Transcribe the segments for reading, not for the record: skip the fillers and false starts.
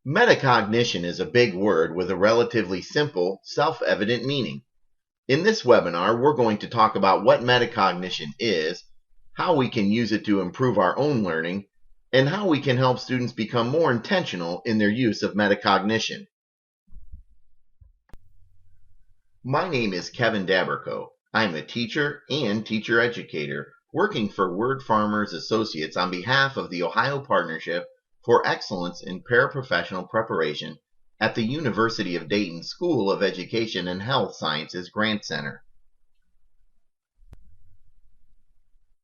Metacognition is a big word with a relatively simple, self-evident meaning. In this webinar, we're going to talk about what metacognition is, how we can use it to improve our own learning, and how we can help students become more intentional in their use of metacognition. My name is Kevin Daberco. I'm a teacher and teacher educator working for Word Farmers Associates on behalf of the Ohio Partnership for Excellence in Paraprofessional Preparation at the University of Dayton School of Education and Health Sciences Grant Center.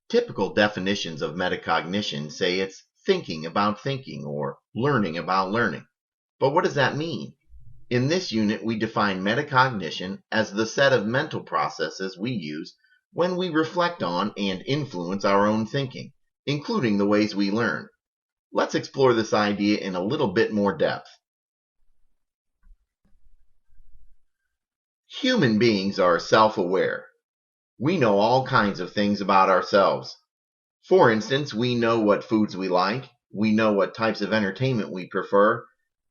Typical definitions of metacognition say it's thinking about thinking or learning about learning. But what does that mean? In this unit, we define metacognition as the set of mental processes we use when we reflect on and influence our own thinking, including the ways we learn. Let's explore this idea in a little bit more depth. Human beings are self-aware. We know all kinds of things about ourselves. For instance, we know what foods we like, we know what types of entertainment we prefer,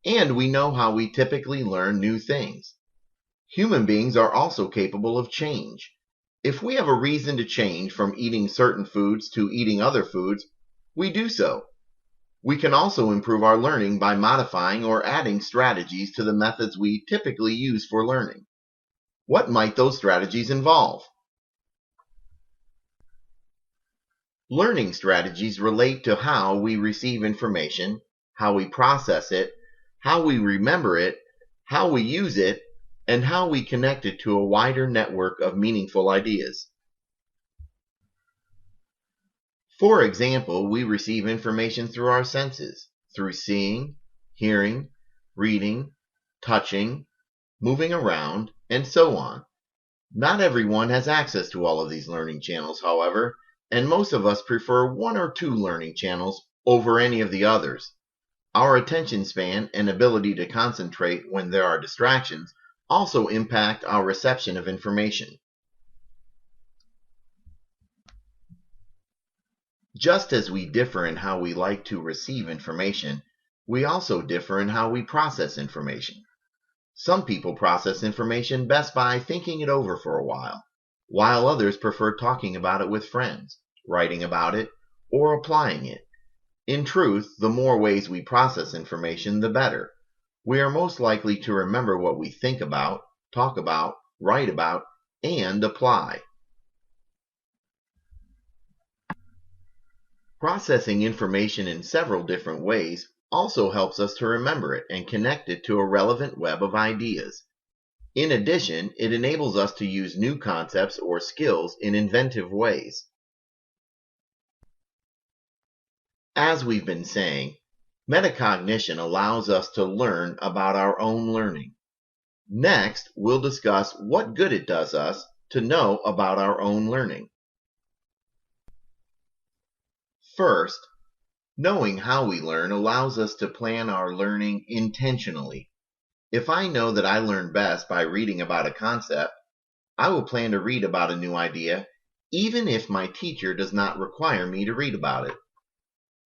and we know how we typically learn new things. Human beings are also capable of change. If we have a reason to change from eating certain foods to eating other foods, we do so. We can also improve our learning by modifying or adding strategies to the methods we typically use for learning. What might those strategies involve? Learning strategies relate to how we receive information, how we process it, how we remember it, how we use it, and how we connect it to a wider network of meaningful ideas. For example, we receive information through our senses, through seeing, hearing, reading, touching, moving around, and so on. Not everyone has access to all of these learning channels, however, and most of us prefer one or two learning channels over any of the others. Our attention span and ability to concentrate when there are distractions also impact our reception of information. Just as we differ in how we like to receive information, we also differ in how we process information. Some people process information best by thinking it over for a while others prefer talking about it with friends, writing about it, or applying it. In truth, the more ways we process information, the better. We are most likely to remember what we think about, talk about, write about, and apply. Processing information in several different ways also helps us to remember it and connect it to a relevant web of ideas. In addition, it enables us to use new concepts or skills in inventive ways. As we've been saying, metacognition allows us to learn about our own learning. Next, we'll discuss what good it does us to know about our own learning. First, knowing how we learn allows us to plan our learning intentionally. If I know that I learn best by reading about a concept, I will plan to read about a new idea, even if my teacher does not require me to read about it.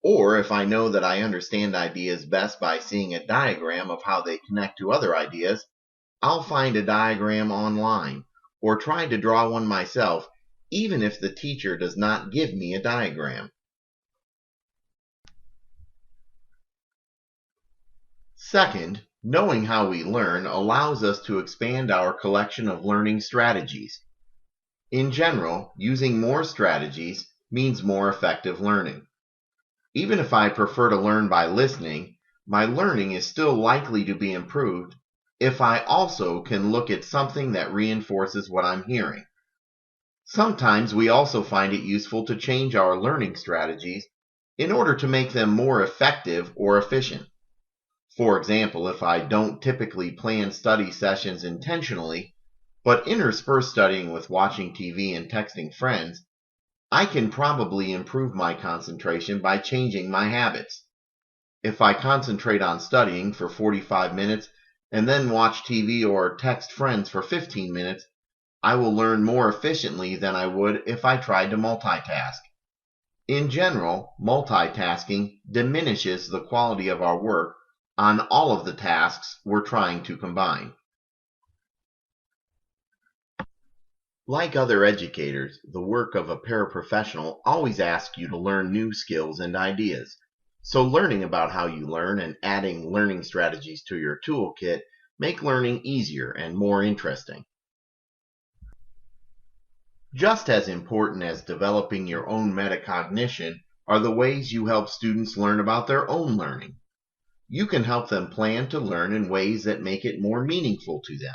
Or if I know that I understand ideas best by seeing a diagram of how they connect to other ideas, I'll find a diagram online or try to draw one myself, even if the teacher does not give me a diagram. Second, knowing how we learn allows us to expand our collection of learning strategies. In general, using more strategies means more effective learning. Even if I prefer to learn by listening, my learning is still likely to be improved if I also can look at something that reinforces what I'm hearing. Sometimes we also find it useful to change our learning strategies in order to make them more effective or efficient. For example, if I don't typically plan study sessions intentionally, but intersperse studying with watching TV and texting friends, I can probably improve my concentration by changing my habits. If I concentrate on studying for 45 minutes and then watch TV or text friends for 15 minutes, I will learn more efficiently than I would if I tried to multitask. In general, multitasking diminishes the quality of our work on all of the tasks we're trying to combine. Like other educators, the work of a paraprofessional always asks you to learn new skills and ideas. So learning about how you learn and adding learning strategies to your toolkit make learning easier and more interesting. Just as important as developing your own metacognition are the ways you help students learn about their own learning. You can help them plan to learn in ways that make it more meaningful to them.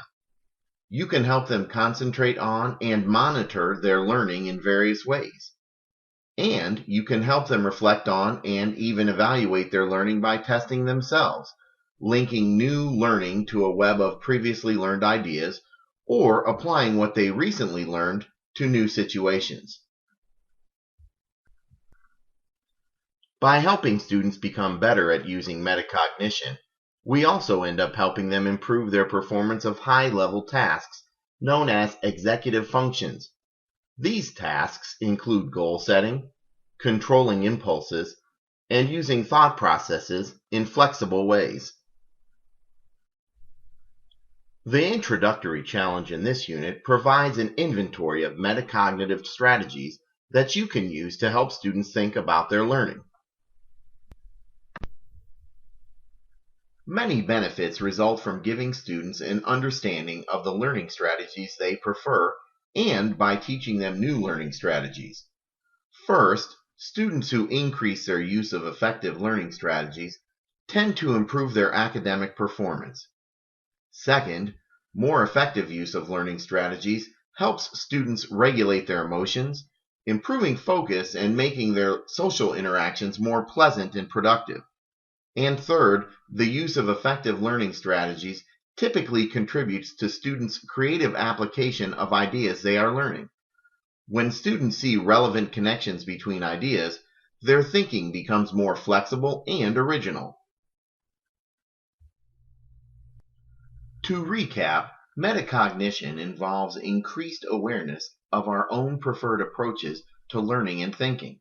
You can help them concentrate on and monitor their learning in various ways. And you can help them reflect on and even evaluate their learning by testing themselves, linking new learning to a web of previously learned ideas, or applying what they recently learned to new situations. By helping students become better at using metacognition, we also end up helping them improve their performance of high-level tasks known as executive functions. These tasks include goal setting, controlling impulses, and using thought processes in flexible ways. The introductory challenge in this unit provides an inventory of metacognitive strategies that you can use to help students think about their learning. Many benefits result from giving students an understanding of the learning strategies they prefer and by teaching them new learning strategies. First, students who increase their use of effective learning strategies tend to improve their academic performance. Second, more effective use of learning strategies helps students regulate their emotions, improving focus and making their social interactions more pleasant and productive. And third, the use of effective learning strategies typically contributes to students' creative application of ideas they are learning. When students see relevant connections between ideas, their thinking becomes more flexible and original. To recap, metacognition involves increased awareness of our own preferred approaches to learning and thinking.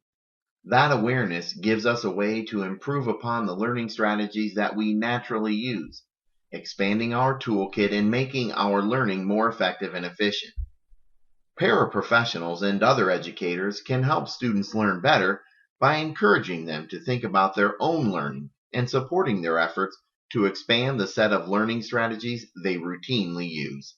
That awareness gives us a way to improve upon the learning strategies that we naturally use, expanding our toolkit and making our learning more effective and efficient. Paraprofessionals and other educators can help students learn better by encouraging them to think about their own learning and supporting their efforts to expand the set of learning strategies they routinely use.